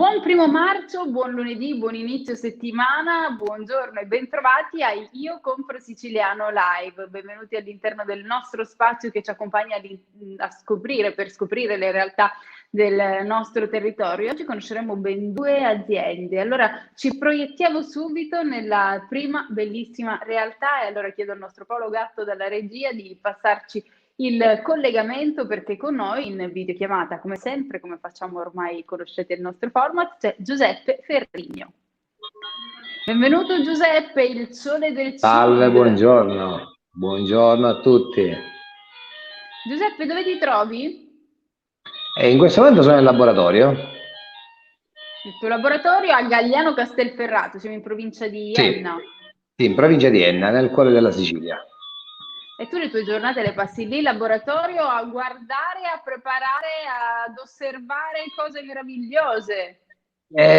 Buon primo marzo, buon lunedì, buon inizio settimana, buongiorno e bentrovati a Io Compro Siciliano Live. Benvenuti all'interno del nostro spazio che ci accompagna per scoprire le realtà del nostro territorio. Oggi conosceremo ben due aziende. Allora ci proiettiamo subito nella prima bellissima realtà e allora chiedo al nostro Paolo Gatto dalla regia di passarci il collegamento perché con noi in videochiamata, come sempre, come facciamo ormai, conoscete il nostro format, c'è Giuseppe Ferrigno. Benvenuto Giuseppe, il sole del Sud. Salve, buongiorno. Buongiorno a tutti. Giuseppe, dove ti trovi? In questo momento sono in laboratorio. Il tuo laboratorio a Gagliano Castelferrato, siamo in provincia di Enna. Sì, in provincia di Enna, nel cuore della Sicilia. E tu le tue giornate le passi lì in laboratorio a guardare, a preparare, ad osservare cose meravigliose.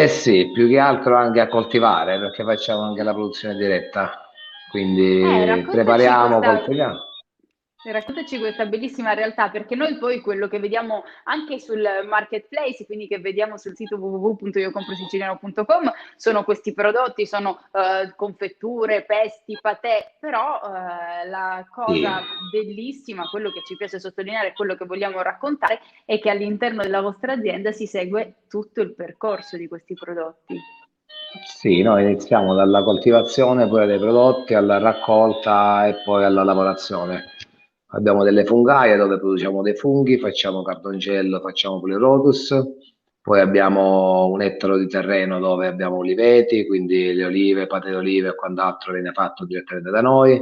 Sì, più che altro anche a coltivare, perché facciamo anche la produzione diretta. Quindi prepariamo, coltiviamo. Raccontaci questa bellissima realtà, perché noi poi quello che vediamo anche sul marketplace, quindi che vediamo sul sito www.iocomprosiciliano.com, sono questi prodotti, sono confetture, pesti, patè, però la cosa bellissima, quello che ci piace sottolineare, quello che vogliamo raccontare, è che all'interno della vostra azienda si segue tutto il percorso di questi prodotti. Sì, noi iniziamo dalla coltivazione poi dei prodotti, alla raccolta e poi alla lavorazione. Abbiamo delle fungaie dove produciamo dei funghi, facciamo cardoncello, facciamo Pleurotus, poi abbiamo un ettaro di terreno dove abbiamo uliveti, quindi le olive, pate d'olive e quant'altro viene fatto direttamente da noi.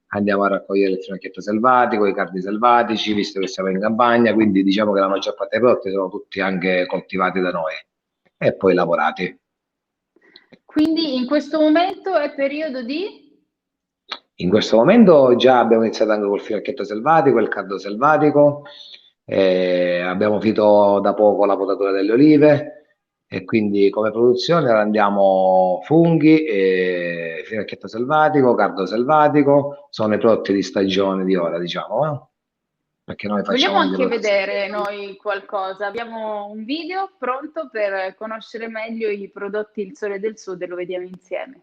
Andiamo a raccogliere il finocchietto selvatico, i cardi selvatici, visto che siamo in campagna, quindi diciamo che la maggior parte dei prodotti sono tutti anche coltivati da noi e poi lavorati. Quindi in questo momento è periodo di? In questo momento già abbiamo iniziato anche col finocchietto selvatico, il cardo selvatico, abbiamo finito da poco la potatura delle olive e quindi come produzione andiamo funghi, finocchietto selvatico, cardo selvatico, sono i prodotti di stagione di ora, diciamo. Perché noi facciamo vogliamo anche vedere noi qualcosa, abbiamo un video pronto per conoscere meglio i prodotti Il Sole del Sud e lo vediamo insieme.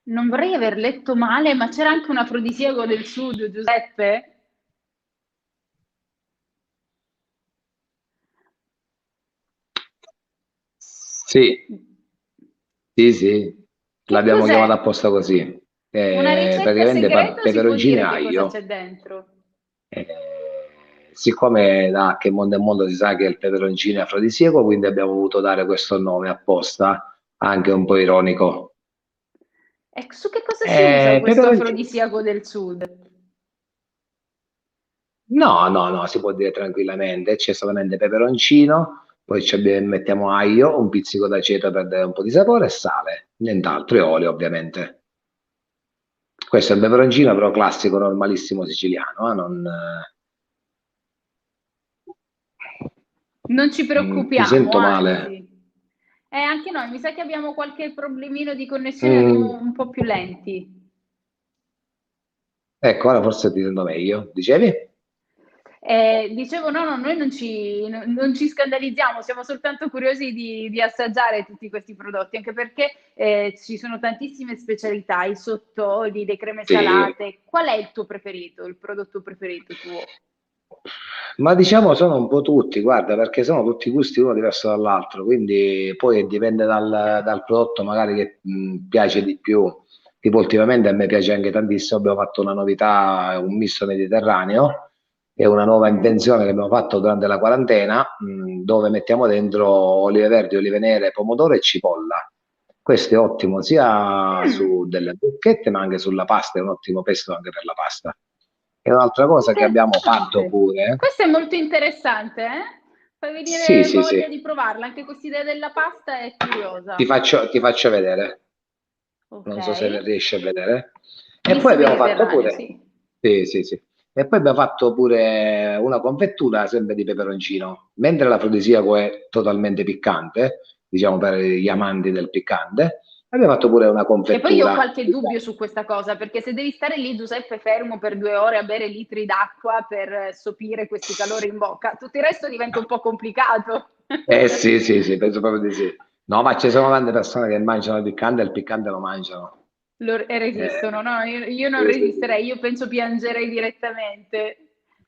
Non vorrei aver letto male, ma c'era anche un afrodisiaco del Sud, Giuseppe? Sì, l'abbiamo chiamato apposta così. Una ricetta praticamente segreta o si può peperoncino e dire che aglio. cosa c'è dentro? Siccome da che mondo è mondo si sa che il peperoncino è afrodisiaco, quindi abbiamo voluto dare questo nome apposta, anche un po' ironico. E su che cosa si usa questo afrodisiaco del Sud? No, si può dire tranquillamente, c'è solamente peperoncino, poi mettiamo aglio, un pizzico d'aceto per dare un po' di sapore e sale, nient'altro, e olio ovviamente. Questo è il peperoncino però classico, normalissimo siciliano, Non ci preoccupiamo, mi sento anzi. male. Anche noi, mi sa che abbiamo qualche problemino di connessione, arrivo Mm, un po' più lenti. ecco, ora forse ti sento meglio. Dicevi? Dicevo, no, no, noi non ci scandalizziamo, siamo soltanto curiosi di assaggiare tutti questi prodotti, anche perché ci sono tantissime specialità, i sottoli, le creme Sì. salate. Qual è il tuo preferito, il prodotto preferito tuo? Ma diciamo sono un po' tutti, guarda, perché sono tutti gusti uno diverso dall'altro, quindi poi dipende dal prodotto magari che piace di più. Tipo ultimamente a me piace anche tantissimo, abbiamo fatto una novità, un misto mediterraneo, è una nuova Mm. invenzione che abbiamo fatto durante la quarantena, dove mettiamo dentro olive verdi, olive nere, pomodoro e cipolla. Questo è ottimo sia Mm, su delle bruschette ma anche sulla pasta, è un ottimo pesto anche per la pasta. E un'altra cosa che abbiamo fatto interessante. pure, Questo è molto interessante, eh? Fai sì, venire sì, voglia sì, di provarla, anche questa idea della pasta è curiosa. ti faccio vedere, Ok. non so se le riesci a vedere. E poi Misto abbiamo fatto mediterraneo, pure, sì. sì, sì, sì. E poi abbiamo fatto pure una confettura sempre di peperoncino, mentre l'afrodisiaco è totalmente piccante, diciamo per gli amanti del piccante, abbiamo fatto pure una Che poi io ho confettura. qualche dubbio su questa cosa, perché se devi stare lì, Giuseppe, fermo per 2 ore a bere litri d'acqua per sopire questi calori in bocca, tutto il resto diventa un po' complicato. Eh sì, sì, sì, penso proprio di sì. No, ma ci sono tante persone che mangiano il piccante e il piccante lo mangiano. Resistono, Eh, no? Io non sì, sì, resisterei, sì. io penso piangerei direttamente.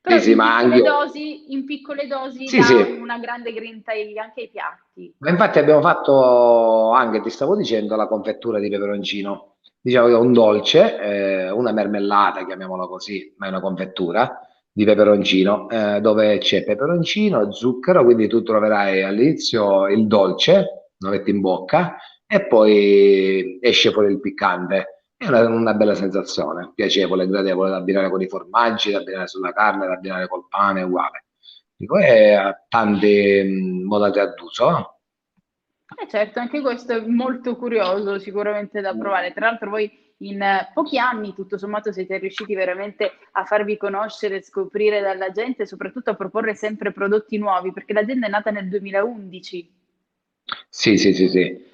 Sì, Però sì, ma anche io. in piccole dosi Sì, dà sì. una grande grinta anche ai piatti. Ma infatti abbiamo fatto anche, ti stavo dicendo, la confettura di peperoncino. Diciamo che è un dolce, una mermellata, chiamiamola così, ma è una confettura di peperoncino, dove c'è peperoncino, zucchero, quindi tu troverai all'inizio il dolce, lo metti in bocca, e poi esce fuori il piccante. È una bella sensazione, piacevole, gradevole da abbinare con i formaggi, da abbinare sulla carne, da abbinare col pane, uguale. Dico, ha tante modalità d'uso. No? Certo, anche questo è molto curioso, sicuramente da provare. Tra l'altro voi in pochi anni, tutto sommato, siete riusciti veramente a farvi conoscere, scoprire dalla gente e soprattutto a proporre sempre prodotti nuovi, perché l'azienda è nata nel 2011. Sì, sì, sì, sì.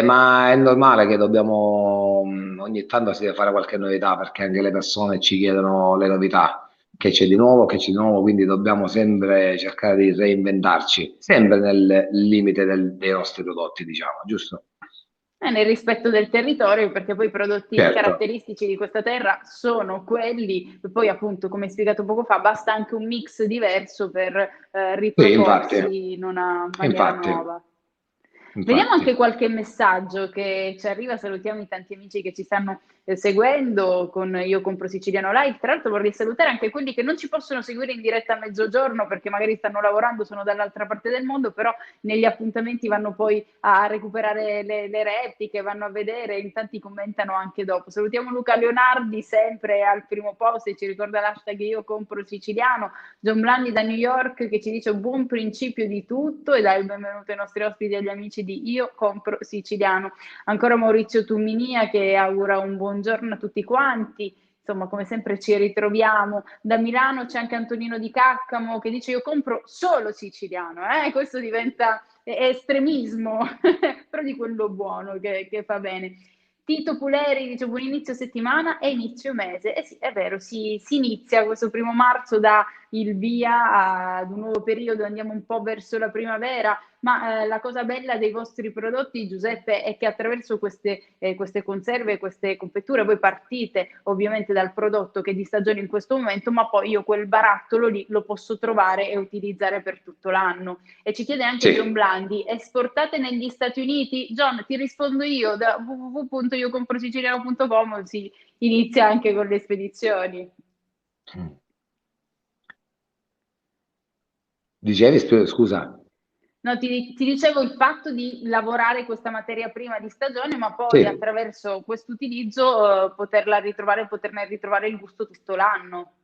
Ma è normale che dobbiamo, ogni tanto si deve fare qualche novità perché anche le persone ci chiedono le novità, che c'è di nuovo, quindi dobbiamo sempre cercare di reinventarci, sempre nel limite dei nostri prodotti, diciamo, giusto? Nel rispetto del territorio, perché poi i prodotti Certo, caratteristici di questa terra sono quelli, e poi appunto, come hai spiegato poco fa, basta anche un mix diverso per sì, infatti, riproporsi in una maniera infatti, nuova. Vediamo infatti. anche qualche messaggio che ci arriva, salutiamo i tanti amici che ci stanno seguendo con Io Compro Siciliano Live. Tra l'altro vorrei salutare anche quelli che non ci possono seguire in diretta a mezzogiorno perché magari stanno lavorando, sono dall'altra parte del mondo, però negli appuntamenti vanno poi a recuperare le repliche, vanno a vedere, in tanti commentano anche dopo. Salutiamo Luca Leonardi, sempre al primo posto e ci ricorda l'hashtag Io Compro Siciliano. John Blandi da New York che ci dice un buon principio di tutto e dà il benvenuto ai nostri ospiti e agli amici di Io Compro Siciliano. Ancora Maurizio Tumminia che augura un buongiorno a tutti quanti. Insomma, come sempre ci ritroviamo. Da Milano c'è anche Antonino Di Caccamo che dice io compro solo siciliano. Questo diventa estremismo, però di quello buono che fa bene. Tito Puleri dice buon inizio settimana e inizio mese. Eh sì, è vero, si inizia questo 1° marzo da il via ad un nuovo periodo, andiamo un po' verso la primavera, ma la cosa bella dei vostri prodotti, Giuseppe, è che attraverso queste conserve, queste confetture, voi partite ovviamente dal prodotto che è di stagione in questo momento, ma poi io quel barattolo lì lo posso trovare e utilizzare per tutto l'anno. E ci chiede anche John Sì. Blandi, esportate negli Stati Uniti? John, ti rispondo io da www.iocomprosiciliano.com si inizia anche con le spedizioni. Dicevi, scusa? No, ti dicevo il fatto di lavorare questa materia prima di stagione, ma poi Sì. attraverso questo utilizzo poterla ritrovare, poterne ritrovare il gusto tutto l'anno.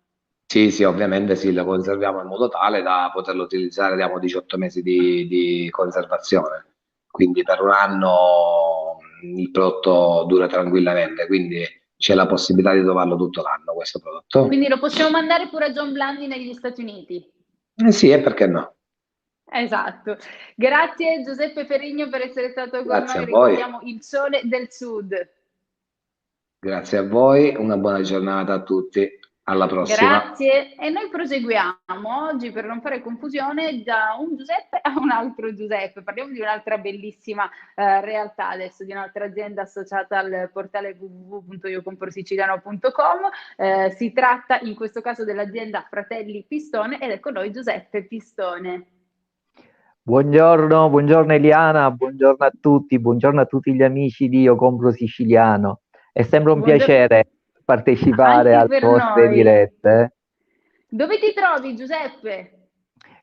Sì, sì, ovviamente sì, lo conserviamo in modo tale da poterlo utilizzare, diamo 18 mesi di conservazione, quindi per un anno il prodotto dura tranquillamente, quindi c'è la possibilità di trovarlo tutto l'anno questo prodotto. Quindi lo possiamo mandare pure a John Blandi negli Stati Uniti. Sì, e perché no? Esatto. Grazie Giuseppe Ferrigno per essere stato con Grazie noi, a voi, ricordiamo il sole del sud. grazie a voi, una buona giornata a tutti, alla prossima. Grazie. E noi proseguiamo oggi per non fare confusione da un Giuseppe a un altro Giuseppe. Parliamo di un'altra bellissima realtà adesso, di un'altra azienda associata al portale www.iocomprosiciliano.com. Si tratta in questo caso dell'azienda Fratelli Pistone ed è con noi Giuseppe Pistone. Buongiorno, buongiorno Eliana, buongiorno a tutti gli amici di Io Compro Siciliano. È sempre un Buongiorno piacere partecipare anche alle per vostre noi. dirette. Dove ti trovi, Giuseppe?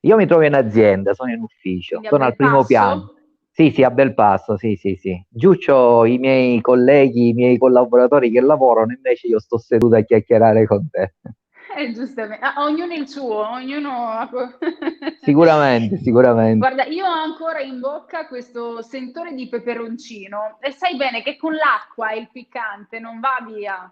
Io mi trovo in azienda, sono in ufficio, Quindi a sono al primo piano. Belpasso? Sì, sì, a Belpasso, sì, sì, sì. Giù c'ho i miei colleghi, i miei collaboratori che lavorano, invece io sto seduto a chiacchierare con te. Giustamente, ognuno il suo, ognuno ha Sicuramente, sicuramente. Guarda, io ho ancora in bocca questo sentore di peperoncino e sai bene che con l'acqua e il piccante non va via.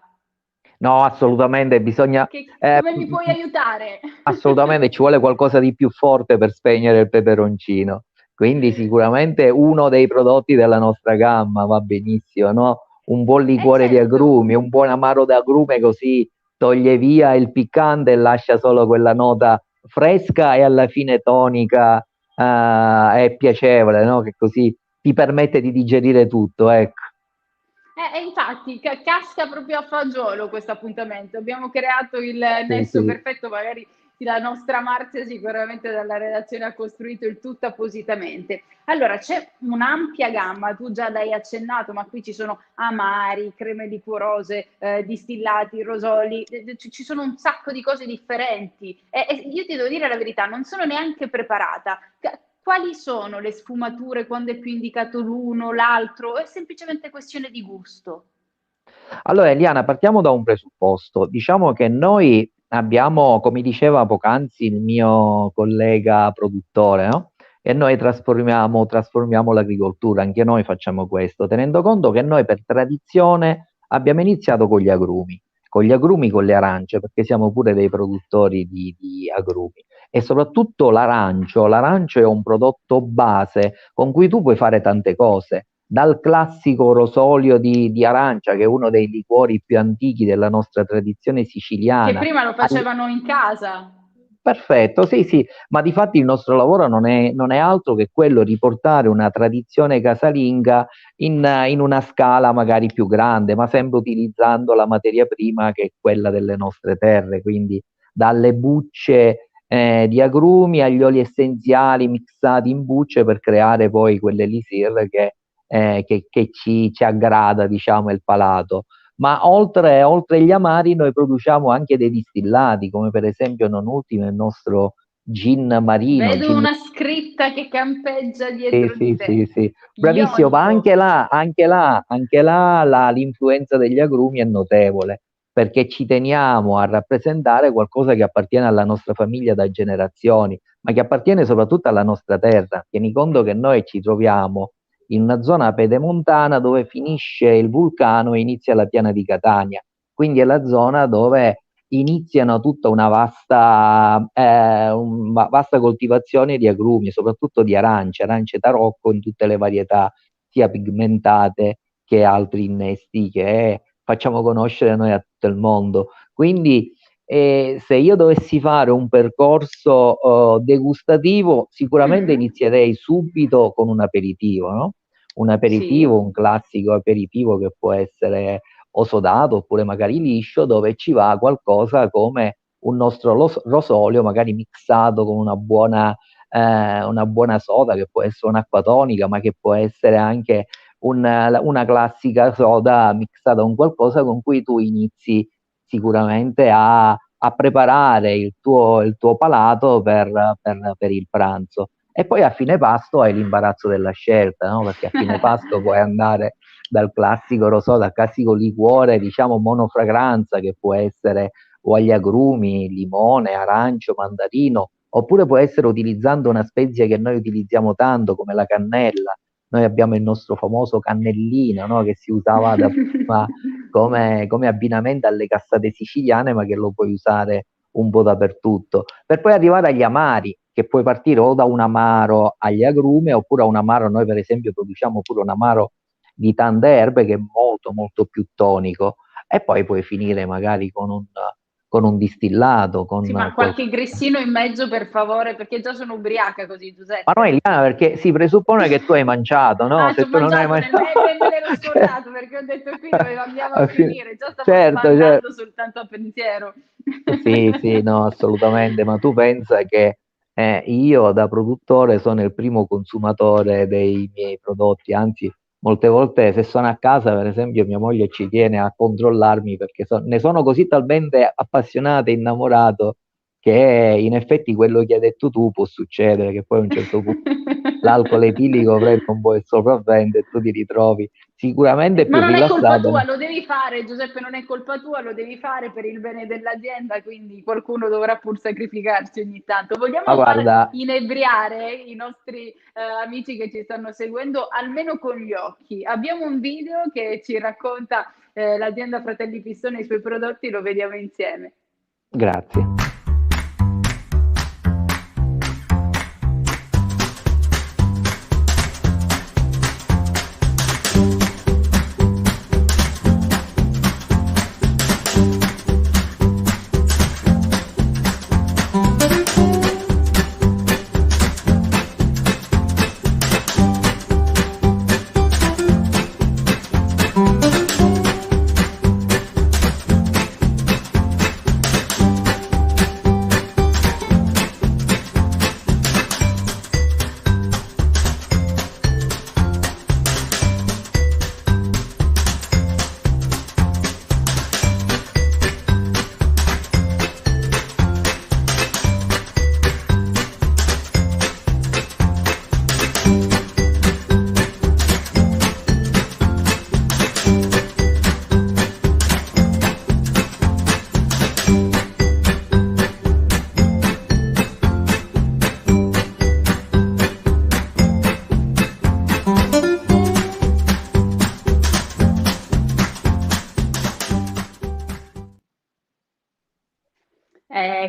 No, assolutamente, bisogna... Come mi puoi aiutare? assolutamente ci vuole qualcosa di più forte per spegnere il peperoncino. Quindi sicuramente uno dei prodotti della nostra gamma va benissimo, no? Un buon liquore di Certo. agrumi, un buon amaro d'agrume, così toglie via il piccante e lascia solo quella nota fresca e alla fine tonica, e piacevole, no? Che così ti permette di digerire tutto, ecco. Infatti casca proprio a fagiolo questo appuntamento. Abbiamo creato il Sì, nesso sì. perfetto, magari la nostra Marzia sicuramente dalla redazione ha costruito il tutto appositamente. Allora, c'è un'ampia gamma, tu già l'hai accennato, ma qui ci sono amari, creme liquorose, distillati, rosoli, ci sono un sacco di cose differenti. E io ti devo dire la verità, non sono neanche preparata. Quali sono le sfumature quando è più indicato l'uno, l'altro? È semplicemente questione di gusto. Allora, Eliana, partiamo da un presupposto. Diciamo che noi abbiamo, come diceva poc'anzi il mio collega produttore, no? E noi trasformiamo l'agricoltura, anche noi facciamo questo, tenendo conto che noi per tradizione abbiamo iniziato con gli agrumi, con le arance, perché siamo pure dei produttori di agrumi. E soprattutto l'arancio è un prodotto base con cui tu puoi fare tante cose dal classico rosolio di arancia, che è uno dei liquori più antichi della nostra tradizione Che siciliana. prima lo facevano in casa. Perfetto, sì, sì, ma di fatti il nostro lavoro non è altro che quello di portare una tradizione casalinga in una scala magari più grande, ma sempre utilizzando la materia prima che è quella delle nostre terre, quindi dalle bucce di agrumi agli oli essenziali mixati in bucce per creare poi quell'elisir che ci aggrada, diciamo, il palato. Ma oltre gli amari noi produciamo anche dei distillati, come per esempio non ultimo il nostro gin marino, Vedo gin. una scritta che campeggia Sì, dietro di sì, sì, te. sì. Bravissimo, ma Ionico. anche là l'influenza degli agrumi è notevole, perché ci teniamo a rappresentare qualcosa che appartiene alla nostra famiglia da generazioni, ma che appartiene soprattutto alla nostra terra. Tieni conto che noi ci troviamo in una zona pedemontana dove finisce il vulcano e inizia la piana di Catania, quindi è la zona dove iniziano tutta una vasta coltivazione di agrumi, soprattutto di arance tarocco in tutte le varietà, sia pigmentate che altri innesti che facciamo conoscere noi a tutto il mondo. Quindi se io dovessi fare un percorso degustativo, sicuramente Mhm. inizierei subito con un aperitivo, no? Un aperitivo, Sì. un classico aperitivo che può essere o sodato oppure magari liscio, dove ci va qualcosa come un nostro rosolio, magari mixato con una buona soda, che può essere un'acqua tonica, ma che può essere anche una classica soda mixata con qualcosa con cui tu inizi sicuramente a preparare il tuo palato per il pranzo. E poi a fine pasto hai l'imbarazzo della scelta, no? Perché a fine pasto puoi andare dal classico rosò, dal classico liquore, diciamo monofragranza, che può essere o agli agrumi, limone, arancio, mandarino, oppure può essere utilizzando una spezia che noi utilizziamo tanto come la cannella. Noi abbiamo il nostro famoso cannellino, no? Che si usava da prima come abbinamento alle cassate siciliane, ma che lo puoi usare un po' dappertutto. Per poi arrivare agli amari. che puoi partire o da un amaro agli agrumi, oppure a un amaro. Noi per esempio produciamo pure un amaro di tante erbe che è molto molto più tonico, e poi puoi finire magari con un distillato, Sì, con ma qualche grissino in mezzo per favore, perché già sono ubriaca così, Ma no, Giuseppe. Eliana, perché si presuppone che tu hai mangiato, no? Ah, ci Se ho tu non hai mangiato mangiato... e me l'ero Cioè, scordato perché ho detto qui dove andiamo a finire, già stavo certo, cioè, sbandando soltanto a pensiero. sì, sì, no, assolutamente, ma tu pensa che io da produttore sono il primo consumatore dei miei prodotti, anzi, molte volte se sono a casa, per esempio, mia moglie ci tiene a controllarmi perché ne sono così talmente appassionato e innamorato che in effetti quello che hai detto tu può succedere, che poi a un certo punto l'alcol etilico prende un po' il sopravvento e tu ti ritrovi sicuramente Ma più non è colpa rilassato. tua, lo devi fare, Giuseppe, non è colpa tua, lo devi fare per il bene dell'azienda, quindi qualcuno dovrà pur sacrificarsi ogni tanto. Ma Vogliamo far guarda, inebriare i nostri amici che ci stanno seguendo almeno con gli occhi. Abbiamo un video che ci racconta l'azienda Fratelli Pistone e i suoi prodotti, lo vediamo insieme. grazie.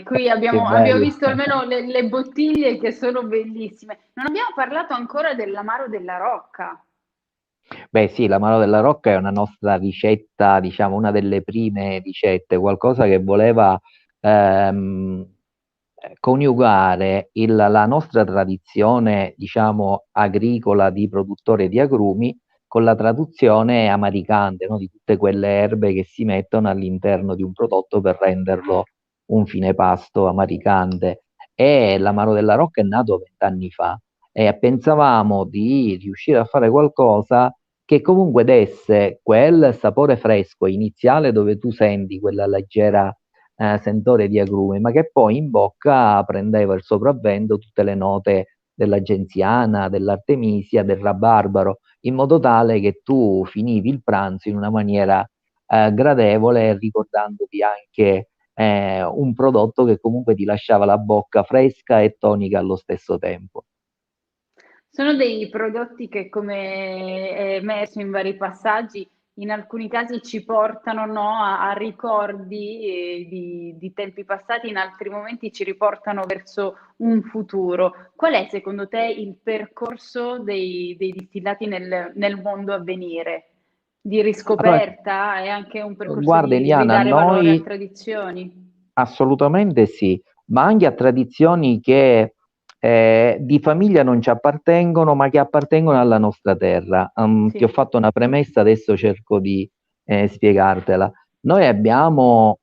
Qui Che abbiamo bello. visto almeno le bottiglie che sono bellissime. Non abbiamo parlato ancora dell'amaro della Rocca. Beh, sì, l'amaro della Rocca è una nostra ricetta, diciamo, una delle prime ricette, qualcosa che voleva ehm, coniugare la nostra tradizione, diciamo, agricola di produttore di agrumi con la traduzione amaricante, no? Di tutte quelle erbe che si mettono all'interno di un prodotto per renderlo un fine pasto amaricante. E l'amaro della Rocca è nato 20 anni fa e pensavamo di riuscire a fare qualcosa che comunque desse quel sapore fresco iniziale dove tu senti quella leggera sentore di agrume, ma che poi in bocca prendeva il sopravvento tutte le note della genziana, dell'artemisia, del rabarbaro, in modo tale che tu finivi il pranzo in una maniera gradevole, ricordandoti anche un prodotto che comunque ti lasciava la bocca fresca e tonica allo stesso tempo. Sono dei prodotti che, come è emerso in vari passaggi, in alcuni casi ci portano, no, a ricordi di tempi passati, in altri momenti ci riportano verso un futuro. Qual è secondo te il percorso dei distillati nel mondo a venire? Di Allora, riscoperta? È anche un percorso guarda di Eliana, ridare valore a noi tradizioni? assolutamente sì, ma anche a tradizioni che di famiglia non ci appartengono, ma che appartengono alla nostra terra. Ti ho Sì. fatto una premessa, adesso cerco di spiegartela. Noi abbiamo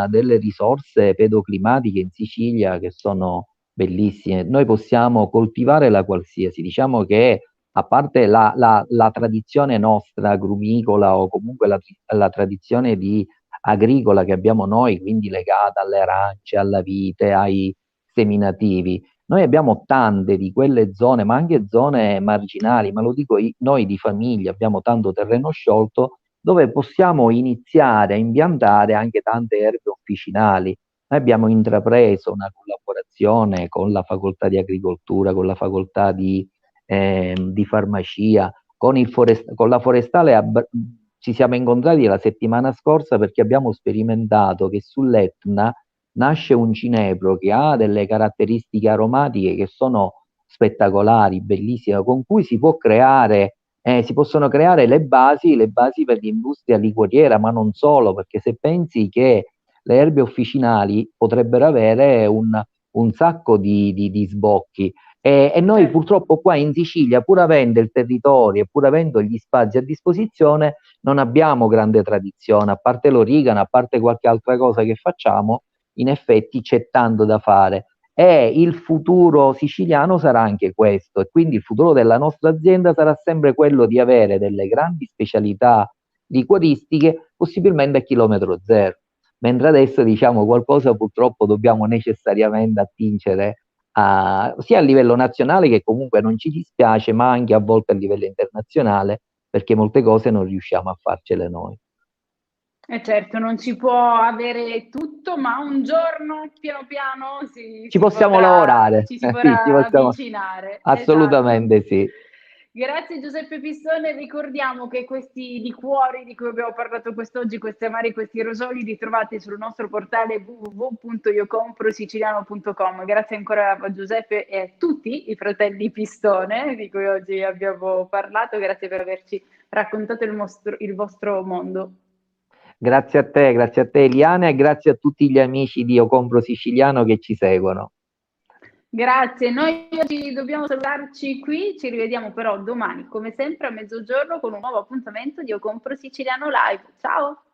delle risorse pedoclimatiche in Sicilia che sono bellissime. Noi possiamo coltivare la qualsiasi. Diciamo che a parte la tradizione nostra agrumicola o comunque la tradizione di agricola che abbiamo noi, quindi legata alle arance, alla vite, ai seminativi. Noi abbiamo tante di quelle zone, ma anche zone marginali, ma lo dico noi di famiglia, abbiamo tanto terreno sciolto dove possiamo iniziare a impiantare anche tante erbe officinali. Noi abbiamo intrapreso una collaborazione con la facoltà di agricoltura, con la facoltà di farmacia, con la forestale ci siamo incontrati la settimana scorsa perché abbiamo sperimentato che sull'Etna nasce un ginepro che ha delle caratteristiche aromatiche che sono spettacolari, bellissime, con cui si possono creare le basi per l'industria liquoriera, ma non solo, perché se pensi che le erbe officinali potrebbero avere un sacco di sbocchi. E noi Certo. purtroppo qua in Sicilia, pur avendo il territorio e pur avendo gli spazi a disposizione, non abbiamo grande tradizione, a parte l'origano, a parte qualche altra cosa che facciamo, in effetti c'è tanto da fare. E il futuro siciliano sarà anche questo, e quindi il futuro della nostra azienda sarà sempre quello di avere delle grandi specialità liquoristiche, possibilmente a chilometro zero. Mentre adesso, diciamo, qualcosa purtroppo dobbiamo necessariamente attingere sia a livello nazionale, che comunque non ci dispiace, ma anche a volte a livello internazionale, perché molte cose non riusciamo a farcele noi. E certo, non si può avere tutto, ma un giorno, piano piano, Ci possiamo lavorare, ci si sì, potrà avvicinare. Esatto. assolutamente sì. Grazie Giuseppe Pistone, ricordiamo che questi liquori di cui abbiamo parlato quest'oggi, questi amari, questi rosoli, li trovate sul nostro portale www.iocomprosiciliano.com. Grazie ancora a Giuseppe e a tutti i fratelli Pistone di cui oggi abbiamo parlato, grazie per averci raccontato il vostro mondo. Grazie a te Eliana, e grazie a tutti gli amici di Io Compro Siciliano che ci seguono. Grazie, noi oggi dobbiamo salutarci qui, ci rivediamo però domani come sempre a mezzogiorno con un nuovo appuntamento di Io Compro Siciliano Live. Ciao!